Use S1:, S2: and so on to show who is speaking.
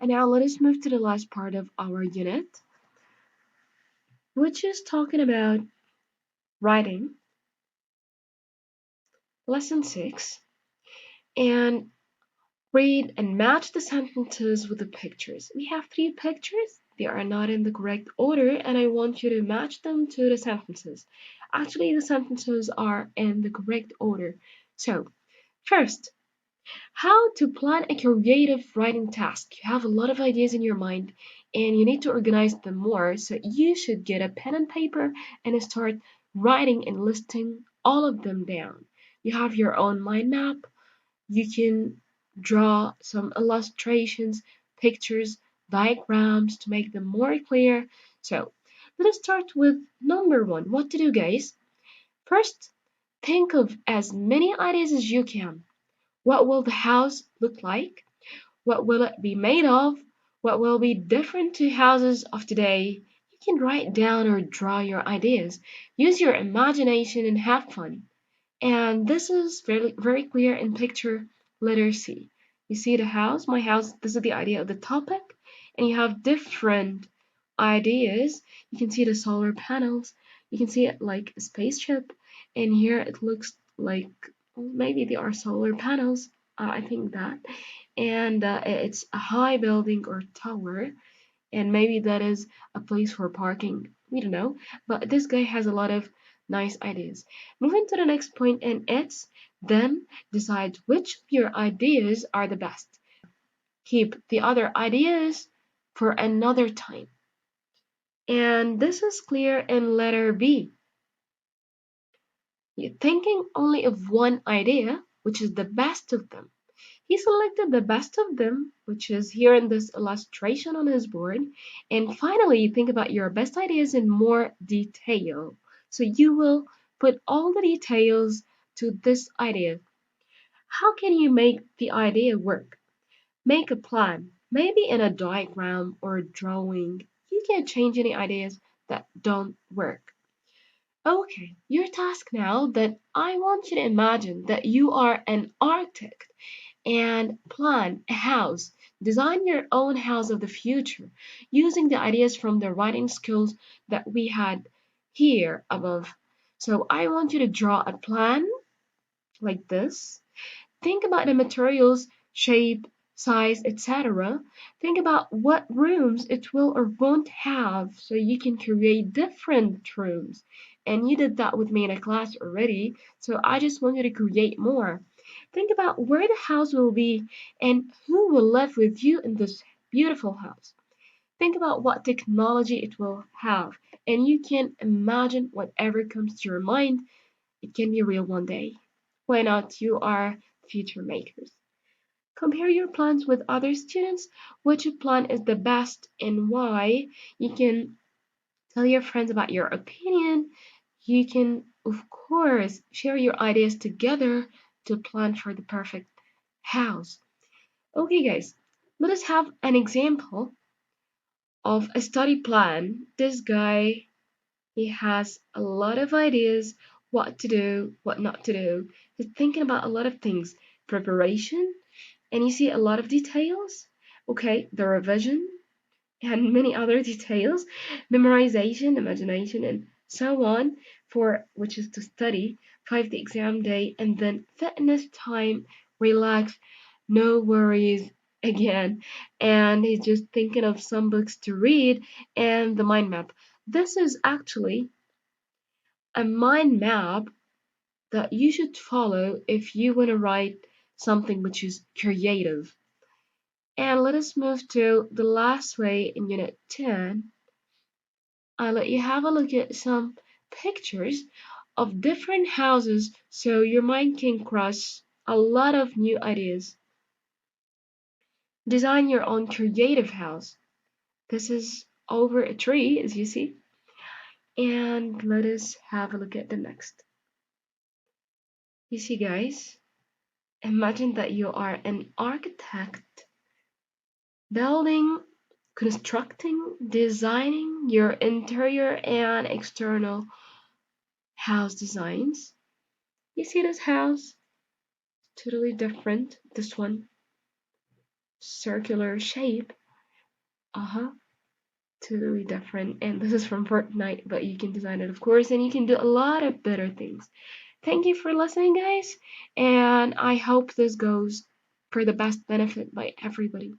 S1: And now let us move to the last part of our unit, which is talking about writing, lesson 6, and read and match the sentences with the pictures. We have 3 pictures. They are not in the correct order, and I want you to match them to the sentences. Actually, the sentences are in the correct order. So, first, how to plan a creative writing task. You have a lot of ideas in your mind and you need to organize them more. So you should get a pen and paper and start writing and listing all of them down. You have your own mind map. You can draw some illustrations, pictures, diagrams to make them more clear. So let's start with number 1. What to do, guys? First, think of as many ideas as you can. What will the house look like? What will it be made of? What will be different to houses of today? You can write down or draw your ideas. Use your imagination and have fun. And this is very, very clear in picture letter C. You see the house, my house, this is the idea of the topic, and you have different ideas. You can see the solar panels, you can see it like a spaceship, and here it looks like maybe they are solar panels. I think that, and it's a high building or tower, and maybe that is a place for parking. We don't know, but this guy has a lot of nice ideas. Moving to the next point, and it's then decide which of your ideas are the best. Keep the other ideas for another time. And this is clear in letter B. You're thinking only of one idea, which is the best of them. He selected the best of them, which is here in this illustration on his board. And finally, think about your best ideas in more detail. So you will put all the details to this idea. How can you make the idea work? Make a plan, maybe in a diagram or a drawing. You can't change any ideas that don't work. Okay, your task now that I want you to imagine that you are an architect and plan a house. Design your own house of the future using the ideas from the writing skills that we had here above. So I want you to draw a plan like this. Think about the materials, shape, size, etc. Think about what rooms it will or won't have so you can create different rooms. And you did that with me in a class already, so I just want you to create more. Think about where the house will be and who will live with you in this beautiful house. Think about what technology it will have, and you can imagine whatever comes to your mind. It can be real one day. Why not? You are future makers. Compare your plans with other students. Which plan is the best and why? You can tell your friends about your opinion. You can, of course, share your ideas together to plan for the perfect house. Okay, guys, let us have an example of a study plan. This guy, he has a lot of ideas what to do, what not to do. He's thinking about a lot of things. Preparation, and you see a lot of details. Okay, the revision and many other details, memorization, imagination, and so on, for which is to study, 5 the exam day, and then fitness time, relax, no worries again. And he's just thinking of some books to read and the mind map. This is actually a mind map that you should follow if you want to write something which is creative. And let us move to the last way in Unit 10. I'll let you have a look at some pictures of different houses so your mind can cross a lot of new ideas. Design your own creative house. This is over a tree, as you see. And let us have a look at the next. You see, guys, imagine that you are an architect building, constructing, designing your interior and external house designs. You see this house? Totally different. This one. circular shape. Uh-huh. Totally different. And this is from Fortnite, but you can design it, of course, and you can do a lot of better things. Thank you for listening, guys, and I hope this goes for the best benefit by everybody.